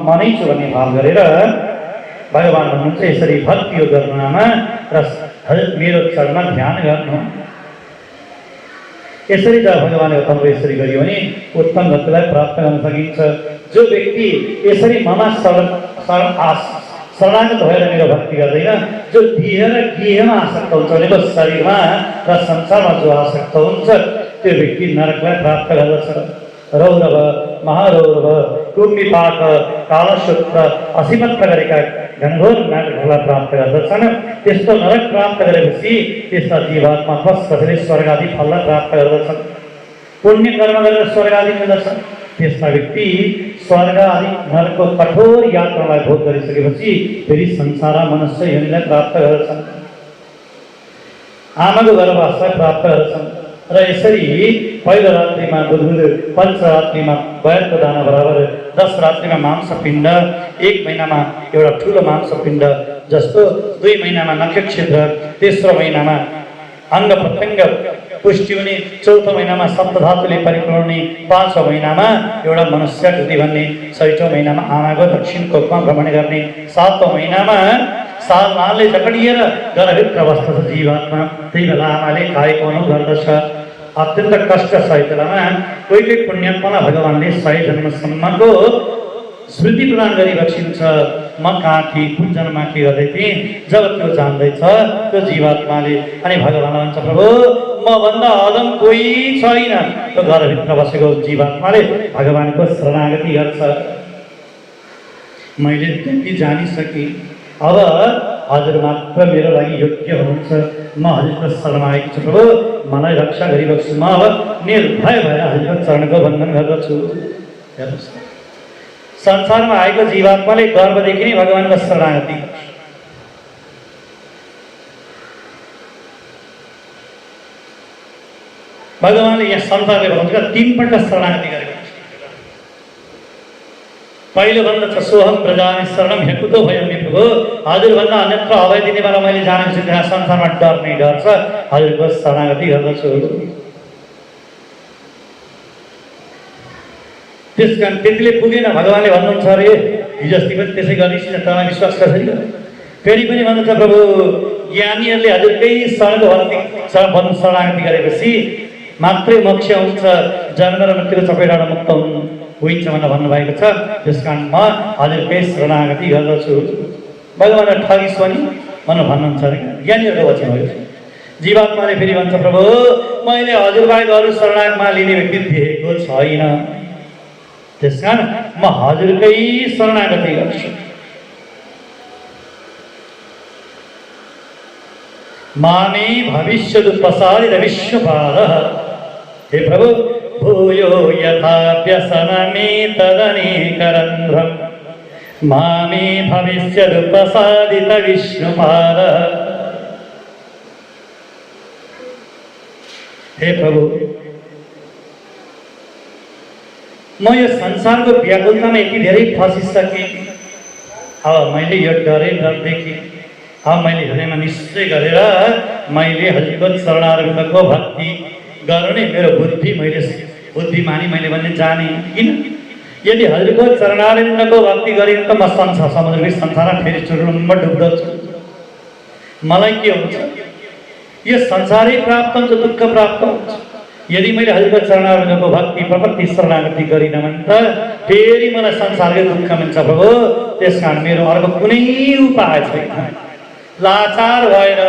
मनै छु भन्ने भाव गरेर भगवान भन्नुहुन्छ यसरी भक्ति योग गर्नुमा र मेरो चरणमा ध्यान गर्नु। यसरी जब भगवानले बताउनु यसरी गरियो भने उत्तम गतिलाई प्राप्त गर्न सकिन्छ। जो व्यक्ति यसरी ममा शरणागत भएर मेरो भक्ति गर्दैन, जो देह र गेहमा आसक्त हुन्छ भनेको शरीरमा र संसारमा जो आसक्त हुन्छ त्यो व्यक्ति नरकलाई प्राप्त गर्दछ। रौरव, महारौरव, कुम्भिपाक, कालसूत्र, असीमत्र गरेका घनघोर नरकलाई प्राप्त गर्दछन्। त्यस्तो नरक प्राप्त गरेपछि त्यस्ता जीवात्मा कसरी स्वर्ग आदि फललाई प्राप्त गर्दछन्। पुण्य कर्म गरेर स्वर्ग आदि मिल्दछ। त्यस्ता व्यक्ति स्वर्ग आदि नरकको कठोर यात्रालाई भोग गरिसकेपछि फेरि संसार मनुष्य योनिलाई प्राप्त गर्दछन्। आमाको गर्भवासलाई प्राप्त गर्दछन्। र यसरी पहिलो रात्रिमा बुधबुध, पञ्चरात्रिमा बयरको दाना बराबर, 10 रात्रिमा मांसपिण्ड, 1 महिनामा एउटा ठुलो मांसपिण्ड जस्तो, 2 महिनामा नक्षत्र, तेस्रो महिनामा अङ्ग प्रत्यङ्ग पुष्टि हुने, चौथो महिनामा सप्तधातुले परिपूर्ण हुने, 5औं महिनामा एउटा मनुष्य कृति भन्ने, 6औं महिनामा आमाको दक्षिण कोखमा भ्रमण गर्ने, 7औं महिनामा सालले जकडिएर गर्भभित्र बस्दछ जीवात्मा। त्यही बेला आमाले खाएको अनुभव गर्दछ। अत्यन्त कष्ट सहित बेलामा कोही कोही पुण्यात्मालाई भगवानले 100 जन्मसम्मको स्मृति प्रदान गरिबक्सिन्छ। म कहाँ थिएँ, कुन जन्ममा के गर्दै थिएँ, जब त्यो जान्दैछ त्यो जीवात्माले अनि भगवानलाई भन्छ, प्रभु मभन्दा अदम कोही छैन। त्यो घरभित्र बसेको जीवात्माले भगवानको शरणागति गर्छ। मैले त्यति जानिसकेँ, अब हजुर मात्र मेरो लागि योग्य हुनुहुन्छ। म हजुरको शरणमा आएको छु, प्रभु मलाई रक्षा गरिबक्छु। म अब निर्भय भएर हजुरको चरणको वन्दन गर्दछु। हेर्नुहोस्, संसारमा आएको जीवात्माले गर्भदेखि नै भगवानको शरणागति गर्छ। भगवानले यहाँ संसारले भन्नुहुन्छ 3 पल्ट शरणागति गरेको छ। पहिलो भन्दछ, सोहम प्रजामि शरणम ह्यकुतो भयं मे प्रभु। हजुरभन्दा अन्यत्र अभय दिनेबाट मैले जानेको छु, त्यहाँ संसारमा डर नै डर छ, हजुरको शरणागति गर्दछु। त्यस कारण त्यतिले पुगेन, भगवानले भन्नुहुन्छ अरे हिजो अस्ति पनि त्यसै गरिस्, तँलाई विश्वास कसरी गर। फेरि पनि भन्दछ, प्रभु ज्ञानीहरूले हजुरकै शरणागति गरेपछि मात्रै मोक्ष हुन्छ, जन्म र मृत्युको चपेटाबाट मुक्त हुन्छ भनेर भन्नुभएको छ। त्यस कारण म हजुरकै शरणागति गर्दछु। भगवानले ठगिस् पनि भनेर भन्नुहुन्छ अरे, ज्ञानीहरूको वचन हो। जीवात्माले फेरि भन्छ, प्रभु मैले हजुरबाहेक अरू शरणागतमा लिने व्यक्ति देखेको छैन। त्यस कारण म हजुरकै शरणागति गर्छु। मामे भविष्यद प्रसादित विश्वपालः। हे प्रभु भूयो यथा व्यसनमे तदनेकरन्ध्रम् मामे भविष्यद प्रसादित विष्णुपालः। हे प्रभु म यो संसारको व्याकुलतामा यति धेरै फसिसकेँ। अब मैले यो डरदेखि अब मैले हृदयमा निश्चय गरेर मैले हजुरको शरणारविन्दको भक्ति गर्नु नै मेरो बुद्धि मानी मैले भन्ने जाने। किन? यदि हजुरको चरणारविन्दको भक्ति गरेँ त म समुद्रकै संसारमा फेरि चुरुम्ब डुब्दछु। मलाई के हुन्छ? यो संसारै प्राप्त हुन्छ, दुःख प्राप्त हुन्छ। यदि मैले हजुरको चरणारविन्दको भक्ति प्रपत्ति शरणागति गरिनँ भने त फेरि मलाई संसारकै दुःख मिल्छ प्रभु। त्यस कारण मेरो अर्को कुनै उपाय छैन। लाचार भएर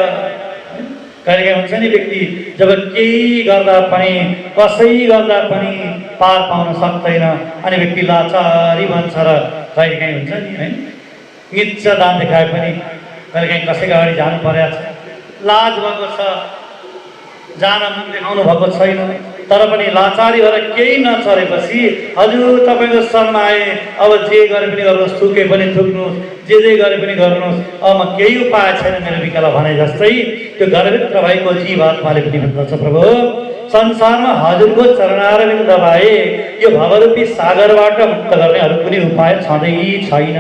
कहिलेकाहीँ हुन्छ नि व्यक्ति जब केही गर्दा पनि कसै गर्दा पनि पार पाउन सक्दैन अनि व्यक्ति लाचारी भन्छ। र कहिलेकाहीँ हुन्छ नि है, निच्च दान देखाए पनि कहिलेकाहीँ कसैको अगाडि जानु परेको छ, लाज भएको छ, जान मुख देखाउनु भएको छैन, तर पनि लाचारी भएर केही नचरेपछि हजुर तपाईँको शरणमा आए, अब जे गरे पनि गर्नुहोस्, थुके पनि थुक्नुहोस्, जे गरे पनि गर्नुहोस्, अब म केही उपाय छैन मेरो विकल भने जस्तै त्यो घरभित्र भएको जीवात्माले पनि भन्दछ, प्रभु संसारमा हजुरको चरणारविन्द बाहे यो भवरूपी सागरबाट मुक्त गर्ने अरू कुनै उपाय छँदै छैन।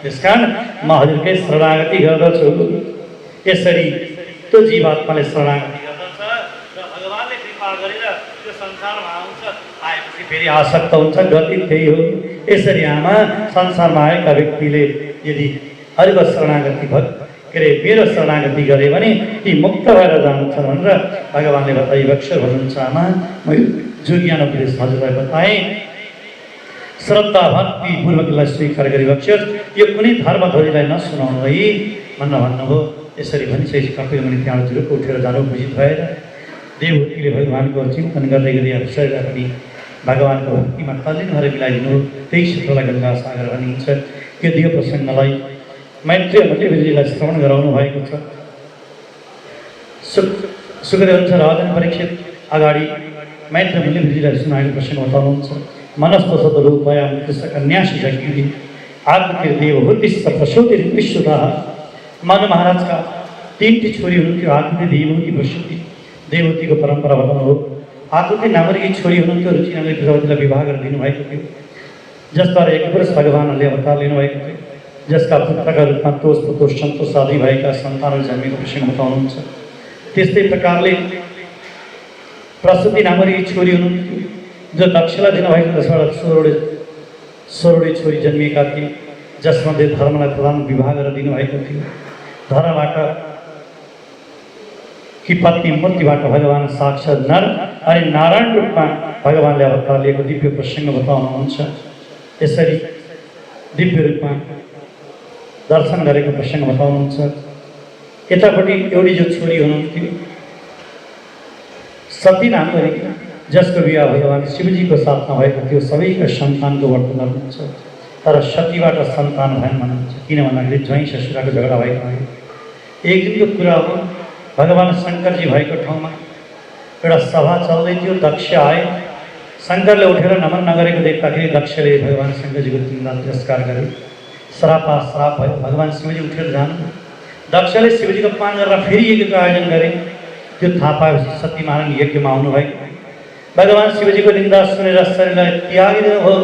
त्यसकारण म हजुरकै शरणागति गर्दछु। यसरी त्यो जीवात्माले शरणागति गर्दछ र भगवानले कृपा गरेर त्यो संसारमा आउँछ। आएपछि फेरि आसक्त हुन्छ, गति त्यही हो। यसरी आमा संसारमा आएका व्यक्तिले यदि हरिको शरणागति के अरे मेरो शरणागति गरे भने ती मुक्त भएर जान्छन् भनेर भगवान्ले बताइबक्ष भन्नुहुन्छ। आमा मैले जो ज्ञान उपदेश हजुरलाई बताएँ श्रद्धा भक्ति पूर्वकलाई स्वीकार गरिबक्स्योस्, यो कुनै धर्मध्वजीलाई नसुनाउनु है भनेर भन्नुभयो। यसरी भनिसकेपछि कपिल मुनि त्यहाँबाट जुरुक्क उठेर जानु बुझित भएर देवहूतिले भगवान्को चिन्तन गर्दै गर्दै शरीरलाई पनि भगवान्को भक्तिमा तल्लीन भएर मिलाइदिनु। त्यही क्षेत्रलाई गङ्गा सागर भनिन्छ। यो दियो प्रसङ्गलाई मैत्रेय मुनिजीलाई श्रवण गराउनु भएको छ। सुखदेव हुन्छ राजन परीक्षित अगाडि मैत्रेय मुनिजीलाई सुनाएको प्रसङ्ग बताउनुहुन्छ। मनस्पसद रूपया कृष्ण कन्यासी जग्गी आकृति देवहूतिश्च प्रसूति विश्वतः। मनु महाराजका तीनटी छोरी हुनुहुन्थ्यो, आकृति देवहूति प्रसूति। देवहूतिको परम्परा बताउनु हो। आकृति नामकी छोरी हुनुहुन्थ्यो, रुचि नामले प्रजापतिलाई विवाह गरेर दिनुभएको थियो, जसद्वारा एक पुरुष भगवानले अवतार लिनुभएको थियो, जसका पुत्रका रूपमा तोष पुतोष सन्तोष आदि भएका सन्तानहरू जन्मेको प्रसङ्ग बताउनुहुन्छ। त्यस्तै प्रकारले प्रसूति नामकी छोरी हुनुहुन्थ्यो, जो दक्षलाई दिनुभएको, जसबाट 16 छोरी जन्मिएका थिए, जसमध्ये धर्मलाई प्रधान विवाह गरेर दिनुभएको थियो। धर्मबाट कि पत्नी मूर्तिबाट भगवान साक्षात् नर अनि नारायण रूपमा भगवानले अवतार लिएको दिव्य प्रसङ्ग बताउनुहुन्छ। यसरी दिव्य रूपमा दर्शन गरेको प्रसङ्ग बताउनुहुन्छ। यतापट्टि एउटी जो छोरी हुनुहुन्थ्यो सती नाम गरेकी, जसको विवाह भगवान शिवजीको साथमा भएको थियो, सबैका सन्तानको वर्णन गर्नुहुन्छ। तर सतीबाट सन्तान भएन भन्नुहुन्छ, किन भन्दाखेरि ज्वाइँ ससुराको झगडा भएको थियो। एक दिनको कुरा हो, भगवान शङ्करजी भएको ठाउँमा एउटा सभा चल्दै थियो। दक्ष आए, शङ्करले उठेर नमन नगरेको देख्दाखेरि दक्षले भगवान शङ्करजीको निन्दा तिरस्कार गरे। श्राप भयो। भगवान शिवजी उठेर जानु, दक्षले शिवजीको अपमान गरेर फेरि यज्ञको आयोजन गरे। त्यो थाहा पाएपछि सती महारानी यज्ञमा आउनुभएको। भगवान शिवजीको निन्दा सुनेर शरीरलाई त्यागिदिनु भयो।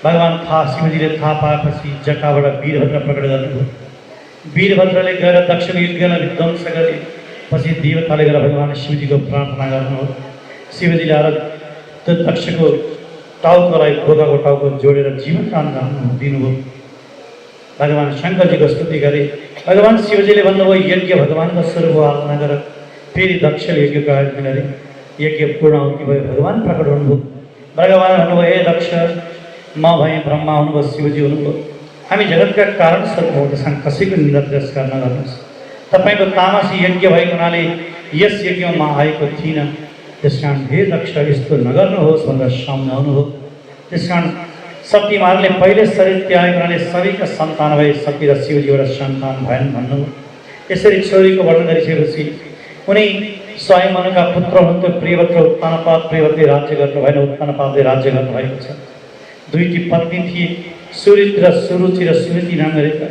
भगवान शिवजीले थाहा पाएपछि जटाबाट वीरभद्र प्रकट गर्नुभयो। वीरभद्रले गएर दक्षको यज्ञलाई विध्वंस गरे। पछि देवताले गएर भगवान शिवजीको प्रार्थना गर्नुभयो। शिवजीले आएर त्यो दक्षको टाउकोलाई ढोकाको टाउको जोडेर जीवनदान दिनुभयो। भगवान शङ्करजीको स्तुति गरे। भगवान शिवजीले भन्नुभयो यज्ञ भगवानको स्वरूप आराधना गर। फेरि दक्षले यज्ञको आयोजन गरे। यज्ञ पूर्णाहुति भयो। भगवान प्रकट हुनुभयो। भगवान भन्नुभयो हे दक्ष, म भएँ, ब्रह्मा हुनुभयो, शिवजी हुनुभयो, हामी जगतका कारण स्वरूप हो, त्यसमा कसैको निन्दा तिरस्कार नगर्नुहोस्। तपाईँको तामसी यज्ञ भएको हुनाले यस यज्ञमा म आएको थिइनँ, त्यस कारण हे दक्ष यस्तो नगर्नुहोस् भनेर सम्झाउनु हो। त्यस कारण सती महाराजले पहिले शरीर त्यागेको हुनाले सबैका सन्तान भए, सती र शिवजीबाट सन्तान भएन भन्नुभयो। यसरी छोरीको वर्णन गरिसकेपछि उनी स्वयं मनुका पुत्र हुनुहुन्थ्यो प्रियव्रत र उत्तानपाद। प्रियव्रतले राज्य गर्नु भएन, उत्तानपादले राज्य गर्नुभएको छ। दुईटी पत्नी थिए, सुरुचि र सुनीति नाम गरेका।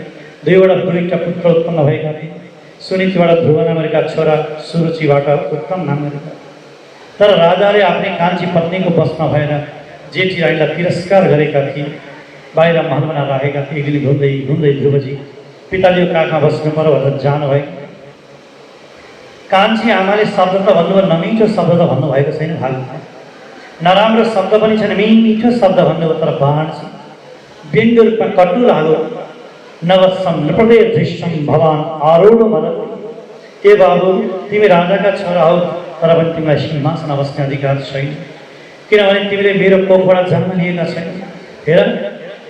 दुईवटा पुत्र उत्पन्न भएका थिए। सुनीतिबाट ध्रुव नाम गरेका छोरा, सुरुचिबाट उत्तम नाम गरेका। तर राजाले आफ्नै कान्छी पत्नीको बसमा भएर जेठी रानीलाई तिरस्कार गरेका थिए। बाहिर महलमा राखेका थिए। एक दिन घुम्दै ध्रुवजी पिताजीको काखमा बस्नु पर्यो भनेर जानुभएको। कान्छी आमाले शब्द त भन्नुभयो, नमिठो शब्द त भन्नुभएको छैन, भागमा नराम्रो शब्द पनि छैन, मिठो शब्द भन्नुभयो। तर बाण व्यङ्ग्य रूपमा कटु लाग्यो। नवसम नृपदे दृश्यम भवान आरूढ मदति। ए बाबु, तिमी राजाका छोरा हौ, तर पनि तिमीलाई सिंहासनमा बस्ने अधिकार छैन, किनभने तिमीले मेरो कोखबाट जन्म लिएका छैन। हेर,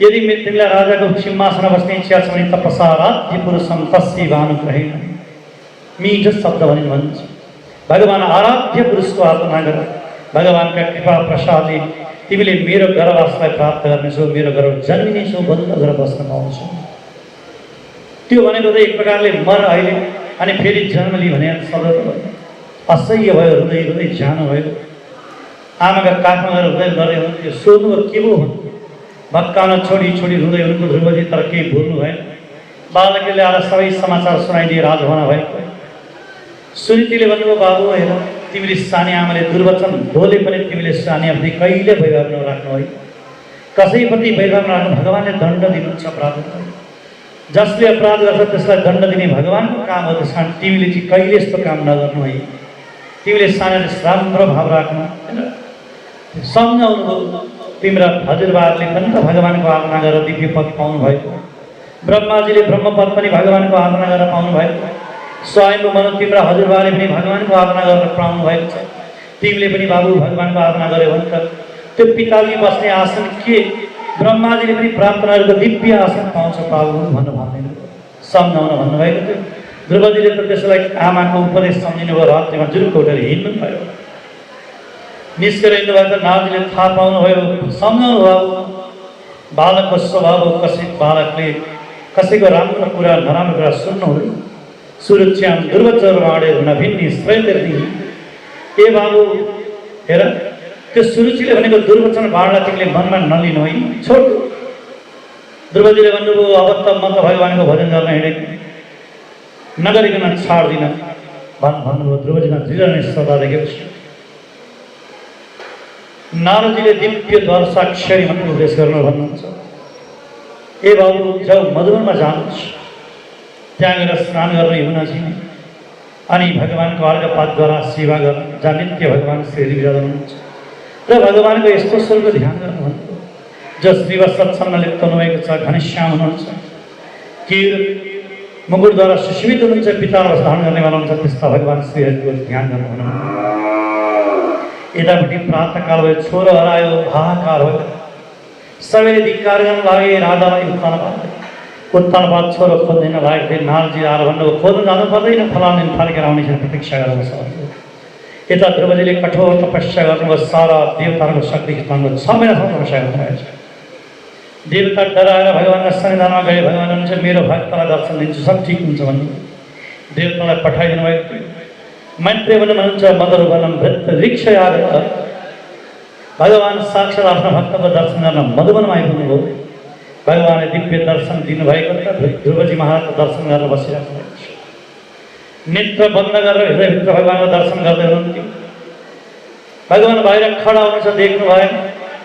यदि तिमीलाई राजाको सिंहासनमा बस्ने इच्छा छ भने तपसा राज्य पुरुषम तस्य भानुग्रहेण। मिठो शब्द भन्छ। भगवान आराध्य पुरुषको आराधना गर। भगवानका कृपा प्रसादले तिमीले मेरो गर्भवासलाई प्राप्त गर्नेछौ, मेरो गर्भ जन्मिनेछौ, बन्द गरेर बस्न पाउँछौ। त्यो भनेको त एक प्रकारले मर अहिले अनि फेरि जन्म लियो भने शब्द असह्य भयो। रुँदै जानुभयो। आमाका काखमा गएर गर्दै हुनुहुन्थ्यो। सोध्नु के भयो भक्काउन छोडी रुँदै हुनुहुन्थ्यो ध्रुवजी, तर केही भुल्नु भएन। बालकले आएर सबै समाचार सुनाइदिए राजभवनमा भएको। सुनीतिले भन्नुभयो बाबु हेर, तिमीले सानी आमाले दुर्वचन बोले पनि तिमीले सानी आमाले कहिले वैभाव नराख्नु है। कसैप्रति वैभाव नराख्नु, भगवानले दण्ड दिनुहुन्छ अपराध। जसले अपराध गर्छ त्यसलाई दण्ड दिने भगवानको काम हो। त्यस कारण तिमीले चाहिँ कहिले यस्तो काम नगर्नु है। तिमीले सानीले राम्रो भाव राख्नु होइन। सम्झाउनुभयो तिम्रा हजुरबाहरूले पनि त भगवानको आराधना गरेर दिव्य पद पाउनु भएको, ब्रह्माजीले ब्रह्मपद पनि भगवानको आराधना गरेर पाउनु भएको, स्वयं मनु तिम्रा हजुरबाले पनि भगवानको आराधना गरेर पाउनु भएको छ। तिमीले पनि बाबु भगवानको आराधना गर्यो भने त त्यो पिताजी बस्ने आसन के ब्रह्माजीले पनि प्राप्त गरेको दिव्य आसन पाउँछ बाबु भन्नु भन्दैन, सम्झाउन भन्नुभएको थियो। ध्रुवजीले त त्यसलाई आमाको उपदेश सम्झिनु भयो, रात्रिमा जुरुक्क उठेर हिँड्नु भयो, निस्केर हिँड्नुभयो त नारदले थाहा पाउनुभयो, सम्झाउनु भयो। बालकको स्वभाव हो, बालकले कसैको राम्रो कुरा नराम्रो कुरा सुन्नु हुँदैन। सुरक्षाम दुर्वचर बाँडेर नभिन्नी श्रेयर्दी। ए बाबु हेर, त्यो सुरुचिले भनेको दुर्वचन बाँड्ला तिमीले मनमा नलिनु है, छोड। ध्रुवजीले भन्नुभयो अब त म त भगवानको भजन गर्न हिँडेको नगरिकन छाड्दिनँ भन्नुभयो। ध्रुवजीमा दृढ निष्ठता देखेपछि नारदजीले दिव्य द्वार साक्षरी मन्त्र उपदेश गर्नु भन्नुहुन्छ। ए बाबु जाऊ मधुवनमा जानुहोस्, त्यहाँ गएर स्नान गर्न यमुना छिने अनि भगवानको अर्घपातद्वारा सेवा गर्न जहाँ नित्य भगवान श्री विराजमान हुनुहुन्छ र भगवानको यस्तो स्वरूपको ध्यान गर्नु भन्नुभयो जो श्रीवत्सन्न लिप्त हुनुभएको छ, घनश्याम हुनुहुन्छ, किर मुकुटद्वारा सुशोभित हुनुहुन्छ, पितालाई धारण गर्नेवाला हुनुहुन्छ, त्यस्ता भगवान श्रीहरिको ध्यान गर्नु भन्नुभयो। यतापट्टि प्रातःकाल भयो, छोरो हरायो, हाहाकार भयो, सबैले धिक्कार गर्न लागे, राजालाई उत्तानपात छोरो खोज्दैन लागेको थियो। नारदजी आएर भन्नुभयो खोज्नु जानु पर्दैन, फलानु दिन फर्केर आउनेछ प्रतीक्षा गर्नुहोस्। यता ध्रुवजीले कठोर तपस्या गर्नुभयो, सारा देवताहरूको शक्ति खिच्नु 6 महिनासम्म तपस्या गर्नुभएको छ। देवता डराएर भगवान्का सन्निधानमा गए, भगवान् हुन्छ मेरो भक्तलाई दर्शन दिन्छु, सब ठिक हुन्छ भन्ने देवतालाई पठाइदिनु भएको थियो। मैत्रेय भन्नुहुन्छ मदरुवनं वृत्त ऋक्षयाग, भगवान् साक्षात् आफ्नो भक्तको दर्शन गर्न मधुवनमा आइपुग्नुभयो। भगवानले दिव्य दर्शन दिनुभएको त ध्रुवजी महाराजको दर्शन गर्न बसिरहेको छ। नेत्र बन्द गरेर हृदयभित्र भगवानको दर्शन गर्दै हुनुहुन्थ्यो। भगवान् बाहिर खडा हुनुहुन्छ, देख्नु भएन।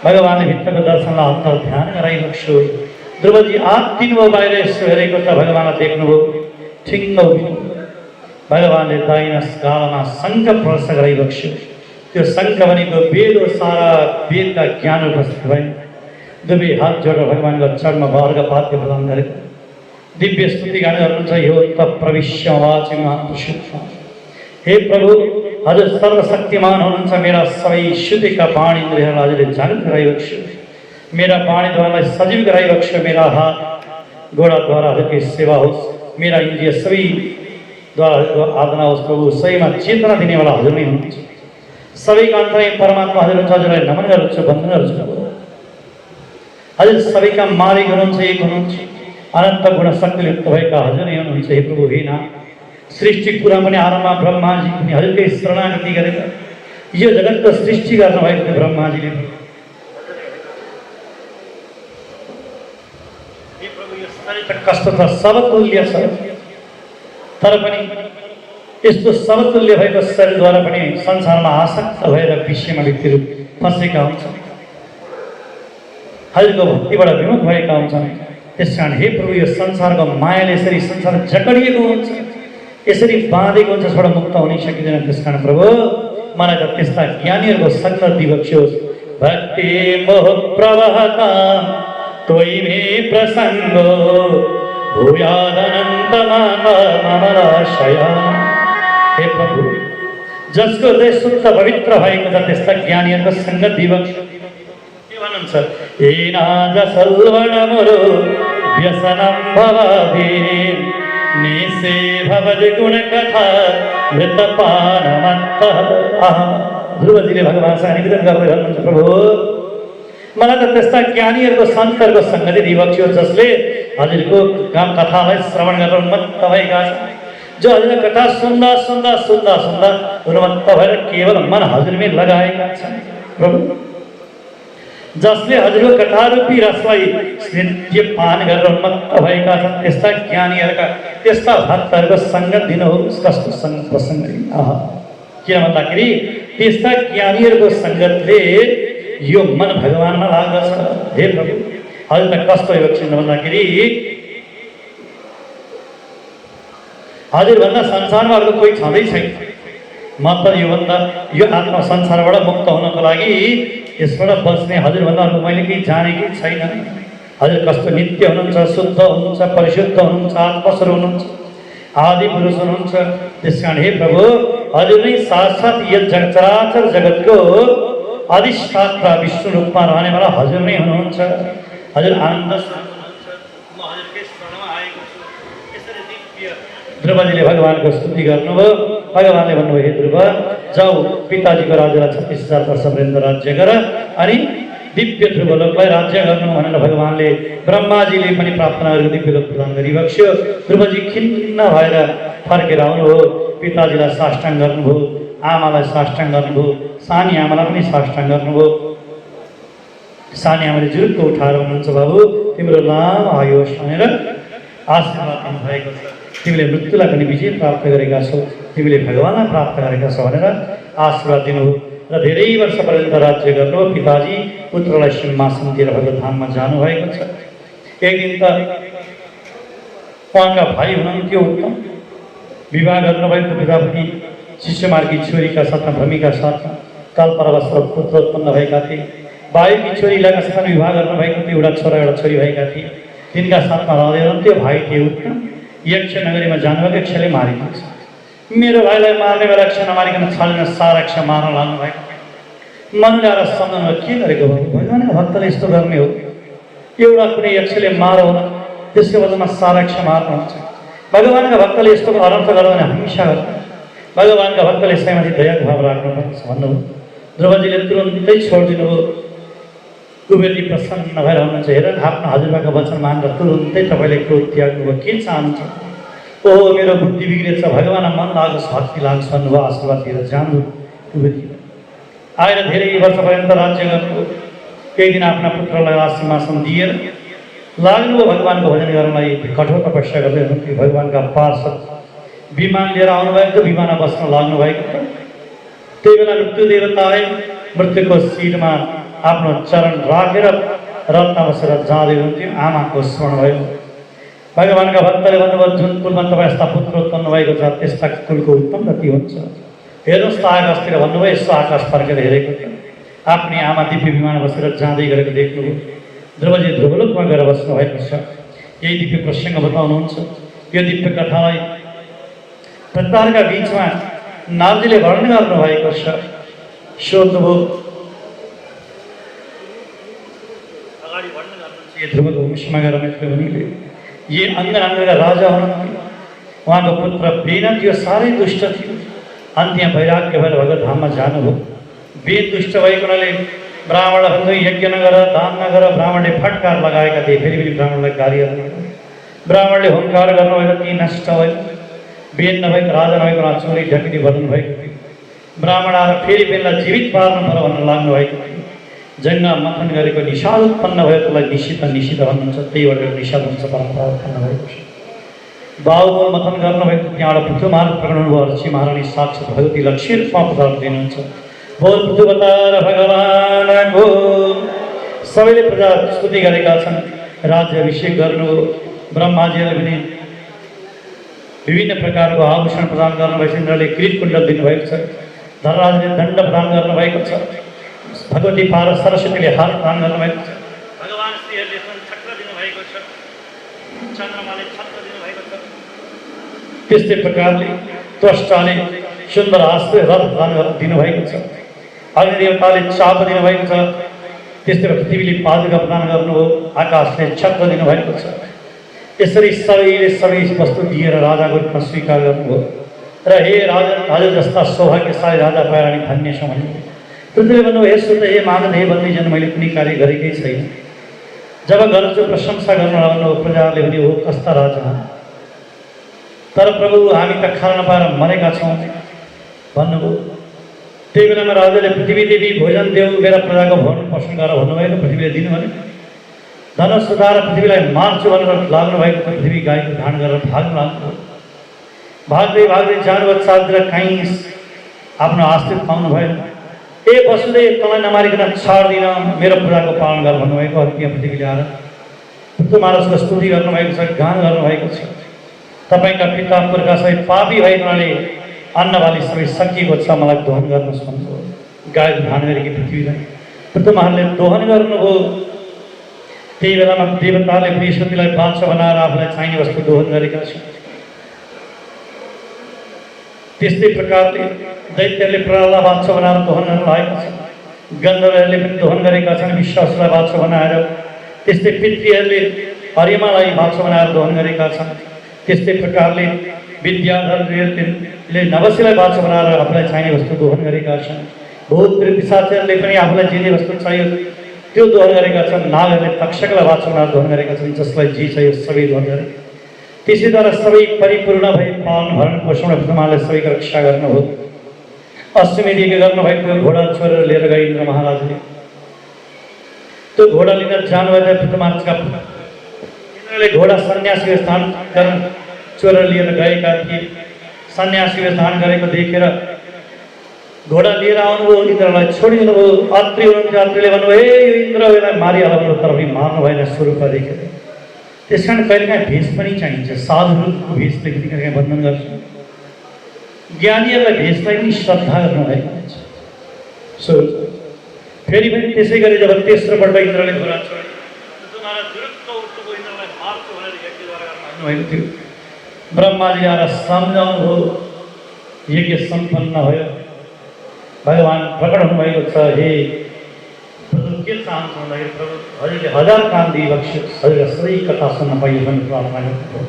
भगवानले भित्रको दर्शनलाई अन्तर ध्यान गराइबक्स्यो। ध्रुवजी आत्तिनुभयो, बाहिर यसो हेरेको त भगवानलाई देख्नुभयो, ठिङ्ग उभिनु। भगवानले दाहिना गालामा शङ्ख प्रवेश गराइबक्स्यो। त्यो शङ्ख भनेको वेद हो, सारा वेदका ज्ञान उपस्थित भए। दुवै हात जोडेर भगवानको चरणमा अर्घपातको प्रदान गरेको दिव्य स्तुति गान गर्नुहुन्छ। यो त प्रविश्य वाचि महापुरुष, हे प्रभु हजुर सर्वशक्तिमान हुनुहुन्छ, मेरा सबै श्रुतिका बाण इन्द्रियहरूलाई हजुरले जागृत गराइबक्स्यो, मेरा बाणीद्वारालाई सजीव गराइबक्स्यो, मेरा हात गोडाद्वारा हजुरको सेवा होस्, मेरा इन्द्रिय सबैद्वारा हजुरको आराधना होस्। प्रभु सबैमा चेतना दिनेवाला हजुर नै हुनुहुन्छ, सबैको अन्तर्य परमात्मा हजुर हुन्छ, हजुरलाई नमन गर्छु, वन्दन गर्छु। हजुर सबैका मालिक हुनुहुन्छ, एक हुनुहुन्छ, अनन्त गुणशक्तिले युक्त भएका हजुर नै हुनुहुन्छ। हे प्रभु हे नाथ, सृष्टि कुरा पनि आरम्भमा ब्रह्माजी पनि हजुरकै शरणागति गरेर यो जगतको सृष्टि गर्नुभएको थियो ब्रह्माजीले। हे प्रभु यो शरीर त कस्तो छ, सबतुल्य छ, तर पनि यस्तो सबतुल्य भएको शरीरद्वारा पनि संसारमा आसक्त भएर विषयमा व्यक्तिहरू फँसेका हुन्छन्, हजुरको भक्तिबाट विमुख भएका हुन्छन्। त्यस कारण हे प्रभु यो संसारको मायाले यसरी संसार जकडिएको हुन्छ, यसरी बाँधेको हुन्छ, छोड मुक्त हुनै सकिँदैन। त्यस कारण प्रभु मलाई त त्यस्ता ज्ञानीहरूको सङ्ग दिबक्स्योस्। भक्ति मोह प्रवहता तोइ मे प्रसङ्गो भूयादनन्त ममराशय। हे प्रभु जसको हृदय शुद्ध पवित्र भएको छ त्यस्ता ज्ञानीहरूको सङ्गत दिबक्स्योस्। भन्नुहुन्छ एनाजसल्वणमुरो व्यसनं भवभि निसे भवति गुणकथा मृतपानमत्तः। ध्रुवजीले भगवानसँग निवेदन गर्दै भन्नुहुन्छ प्रभु मलाई त त्यस्ता ज्ञानीहरूको सन्तहरूको सङ्गति दिबक्स्योस् जसले हजुरको कथालाई श्रवण गरेर उन्मत्त भएका छन्, जो हजुरको कथा सुन्दा सुन्दा सुन्दा सुन्दा उन्मत्त भएर केवल मन हजुरमै लगाएका छन्। प्रभु जसले हजुरको कथारूपी रसलाई नित्य पान गरेर उन्मत्त भएका छन् त्यस्ता ज्ञानीहरूका त्यस्ता भक्तहरूको सङ्गत दिनुहोस्। कस्तो प्रसङ्ग किन भन्दाखेरि त्यस्ता ज्ञानीहरूको सङ्गतले यो मन भगवानमा लाग्दछ। हे प्रभु हजुर त कस्तो एकछिन भन्दाखेरि हजुरभन्दा संसारमा अर्को कोही छँदै छैन, म त यो आत्मा संसारबाट मुक्त हुनको लागि यसबाट बस्ने हजुरभन्दा अरू मैले केही जानेकै छैन। हजुर कस्तो नित्य हुनुहुन्छ, शुद्ध हुनुहुन्छ, परिशुद्ध हुनुहुन्छ, आत्मस्वरूप हुनुहुन्छ, आदि पुरुष हुनुहुन्छ। त्यस कारण हे प्रभु हजुर नै साक्षात् यस चराचर जगतको अधिष्ठाता विष्णु रूपमा रहनेवाला हजुर नै हुनुहुन्छ। हजुर आनन्द हुनुहुन्छ। म हजुरकै शरणमा आएको छु। यसरी दिव्य ध्रुवजीले भगवानको स्तुति गर्नुभयो। भगवानले भन्नुभयो हे ध्रुव जाऊ पिताजीको राज्यलाई 36,000 वर्ष पर्यन्त राज्य गर अनि दिव्य ध्रुवलोकलाई राज्य गर्नु भनेर भगवानले ब्रह्माजीले पनि प्रार्थना गरेको दिव्यलोक प्रदान गरिबक्स्यो। ध्रुवजी खिन्न भएर फर्केर आउनुभयो। पिताजीलाई साष्टाङ्ग गर्नुभयो, आमालाई साष्टाङ्ग गर्नुभयो, सानी आमालाई पनि साष्टाङ्ग गर्नुभयो। सानी आमाले जुरुक्क उठाएर हुनुहुन्छ बाबु तिम्रो लामो आयुष भनेर आशीर्वाद दिनुभएको छ। तिमीले मृत्युलाई पनि विजय प्राप्त गरेका छौ, तिमीले भगवानलाई प्राप्त गरेका छौ भनेर आशीर्वाद दिनुभयो र धेरै वर्षपर्यन्त राज्य गर्नु। पिताजी पुत्रलाई सिंहासन दिएर भगवत धाममा जानुभएको छ। एक दिन त उहाँका भाइ हुनुहुन्थ्यो उत्तम, विवाह गर्नुभएको पितापति शिष्यमार्गी छोरीका साथमा भूमिका साथमा कालपरवस्त्र पुत्र उत्पन्न भएका थिए। भाइकी छोरीलाई साथमा विवाह गर्नुभएको थियो, एउटा छोरा एउटा छोरी भएका थिए। तिनका साथमा रहँदै हुनुहुन्थ्यो। भाइ थिए उत्तम, यक्ष नगरीमा जानुभएको, यक्षले मारिदिन्छ। मेरो भाइलाई मार्ने बेला यक्ष नमारिकन छाडेर सारा यक्ष मार्न लाग्नु भएको। मनले आएर सम्झाउनु के गरेको भयो, भगवानका भक्तले यस्तो गर्ने हो, एउटा कुनै यक्षले मारो होला त्यसको बदलामा सारा यक्ष मार्नुहुन्छ। भगवानका भक्तले यस्तो अनर्थ गर्यो भने हिंसा गर्छ। भगवानका भक्तले यसैमाथि दयाको भाव राख्नुपर्छ भन्नुभयो। ध्रुवजीले तुरुन्तै छोडिदिनुभयो। कुबेरजी प्रसन्न भएर हुनुहुन्छ। हेर आफ्नो हजुरबाको वचन मानेर तुरुन्तै तपाईँले क्रोध त्याग्नुभयो, के चाहनुहुन्छ? ओहो मेरो बुद्धि बिग्रेछ, भगवानमा मन लागोस्, भक्ति लागोस् भन्नुभयो। आशीर्वाद दिएर जानु कुबेरजी आएर धेरै वर्षपर्यन्त राज्य गर्नुभयो। केही दिन आफ्ना पुत्रलाई राजसिंहासन दिएर लाग्नुभयो भगवानको भजन गर्नलाई। कठोर तपस्या गर्दै हुनुहुन्थ्यो। भगवानका पार्षद विमान लिएर आउनुभएको, विमानमा बस्न लाग्नुभएको। त्यही बेला मृत्यु देवता आए, मृत्युको शिरमा आफ्नो चरण राखेर रत्न बसेर जाँदै हुन्थ्यो। आमाको स्मरण भयो। भगवानका भक्तले भन्नुभयो जुन कुलमा तपाईँ यस्ता पुत्र उत्पन्न भएको छ त्यस्ता कुलको उत्तम गति हुन्छ। हेर्नुहोस् त आकाशतिर भन्नुभयो। यसो आकाश फर्केर हेरेको थियो। आफ्नै आमा दिव्य विमान बसेर जाँदै गरेको देख्नुभयो। ध्रुवजी ध्रुवलोकमा गएर बस्नु भएको छ। यही दिव्य प्रसङ्ग बताउनुहुन्छ। यो दिव्य कथालाई प्रचारका बिचमा नारदीले वर्णन गर्नुभएको छ। सोध्नुभयो अगाडि वर्णन गर्नुहुन्छ ध्रुवको वंशमा गएर मुनिले ये अङ्गका राजा हुनुहुन्थ्यो। उहाँको पुत्र बेन थियो, साह्रै दुष्ट थियो। अन्त्य वैराग्य भएर भगवत धाममा जानुभयो। बेन दुष्ट भएको हुनाले ब्राह्मणहरू यज्ञ नगर, दान नगर, ब्राह्मणले फटकार लगाएका थिए। फेरि पनि ब्राह्मणलाई गाली गर्नु। ब्राह्मणले हुङ्कार गर्नुभएको ती नष्ट भयो। बेन नभएको राजा नभएको उहाँ चोरी ढकडी भन्नु भएको थियो। ब्राह्मण आएर फेरि बेनलाई जीवित पार्नु पर्यो भन्न लाग्नु भएको थियो। जङ्गा मथन गरेको निषाद उत्पन्न भयो, त्यसलाई निषिद्ध भन्नुहुन्छ। त्यहीबाट निषाद हुन्छ परम्परा उत्पन्न भएको छ। बाहुबल मथन गर्नुभएको त्यहाँबाट पृथ्वीमार्ग प्रकट हुनुभयो। ऋषि महारानी साक्षात् भगवती लक्ष्मी रूपमा पदार्थ दिनुहुन्छ। बोल पृथ्वीवतार भगवानको सबैले प्रजा स्तुति गरेका छन्। राज्य अभिषेक गर्नु। ब्रह्माजीले पनि विभिन्न प्रकारको आभूषण प्रदान गर्नुभएको छ। इन्द्रले किरीट कुण्डल दिनुभएको छ। धनराजले दण्ड प्रदान गर्नुभएको छ। भगवती पार सरस्वतीले हार प्रदान गर्नुभएको छ। भगवान श्रीहरिले चक्र दिनुभएको छ। चन्द्रमाले छत्र दिनुभएको छ। त्यस्तै प्रकारले त्वष्टाले सुन्दर आश्रय रथ प्रदान दिनुभएको छ। अग्निदेवताले चाप दिनुभएको छ। त्यस्तै पृथ्वीले पादुका प्रदान गर्नुभयो। आकाशले छत्र दिनुभएको छ। यसरी सबैले सबै वस्तु दिएर राजाको रूपमा स्वीकार गर्नुभयो र हे राजा हजुर जस्ता सौभाग्यशाली राजा पाएर हामी धन्य छौँ भन्नुभयो। पृथ्वीले भन्नुभयो हे सुत हे मानव हे बन्धुजन मैले कुनै कार्य गरेकै छैन। जब गर्छु प्रशंसा गर्न लाग्नुभयो। प्रजाले भने हो कस्ता राजा, तर प्रभु हामी त खान नपाएर मरेका छौँ भन्नुभयो। त्यही बेलामा राजाले पृथ्वी देवी भोजन देऊ, मेरा प्रजाको भरण पोषण गर भन्नुभएको। पृथ्वीले दिनु भने धनुष सुधाएर पृथ्वीलाई मार्छु भनेर लाग्नुभएको। पृथ्वी गाईको धान गरेर भाग्न लाग्नुभयो। भाग्दै भाग्दै जानुभयो। चारतिर काहीँ आफ्नो आश्रित पाउनु भएन। ए वसुदेव तँलाई नमारिकन छाड्दिन, मेरो प्रजाको पालन गर भन्नुभएको। अर्को पृथ्वीले आएर पृथ्वी महाराजको स्तुति गर्नुभएको छ, गान गर्नुभएको छ। तपाईँका पिता पुर्खा सबै पापी भएको हुनाले अन्नबाली सबै सकिएको छ, मलाई दोहन गर्नुहोस् भन्नुभयो। गाई ध्यान गरेकी पृथ्वीलाई उहाँहरूले दोहन गर्नुभयो। त्यही बेलामा देवताले बृहस्पतिलाई बाछा बनाएर आफूलाई चाहिने वस्तु दोहन गरेका छन्। त्यस्तै प्रकारले दैत्यहरूले प्रहलादलाई बाछा बनाएर दोहन गर्न लागेका छन्। गन्धर्वहरूले पनि दोहन गरेका छन् विश्वासलाई बाछा बनाएर। त्यस्तै पितृहरूले हरिमालाई बाछा बनाएर दोहन गरेका छन्। त्यस्तै प्रकारले विद्याधरले नवसीलाई बाछा बनाएर आफूलाई चाहिने वस्तु दोहन गरेका छन्। भूत प्रेत पिशाचहरूले पनि आफूलाई जे जे वस्तु चाहियो त्यो दोहन गरेका छन्। नागहरूले तक्षकलाई बाछा बनाएर दोहन गरेका छन्, जसलाई जे चाहियो सबै दोहन गरे। त्यसैद्वारा सबै परिपूर्ण भई पालन भरण पोषण उहाँले सबैको रक्षा गर्नुभयो। अश्वमेध यज्ञ गर्नुभएको घोडा छोडेर लिएर गए इन्द्र महाराजले। त्यो घोडा लिन जानुभएको पितृमार्चका इन्द्रले घोडा सन्यासीको स्थान चोरेर लिएर गएका थिए। सन्यासीको स्थान गरेको देखेर घोडा लिएर आउनुभयो, इन्द्रलाई छोडिदिनुभयो। अत्रि हुनुहुन्थ्यो, अत्रिले भन्नुभयो, ए यो इन्द्र यसलाई मारिहाल्नु, तर पनि मार्नु भएन स्वरूपमा देखेर। त्यस कारण कहिलेकाहीँ भेष पनि चाहिन्छ। साधुहरूको भेषले पनि कहिलेकाहीँ बन्धन गर्छ। ज्ञानीहरूलाई भेषलाई पनि श्रद्धा गर्नुभएको हुन्छ। सो फेरि पनि त्यसै गरी जब तेस्रोपल्ट इन्द्रले घोडा छोडे, इन्द्रलाई मार्छु भनेर यज्ञद्वारा भन्नुभएको थियो। ब्रह्माजी आएर सम्झाउनुभयो, यज्ञ सम्पन्न भयो। भगवान् प्रकट हुनुभएको छ, हे प्रभु के चाहन्छ भन्दाखेरि प्रभु हजुरले 1000 काम दिइबक्स्योस्, हजुरलाई सबै कथा सुन्न पाइयो भने प्रार्थना गर्नुभयो।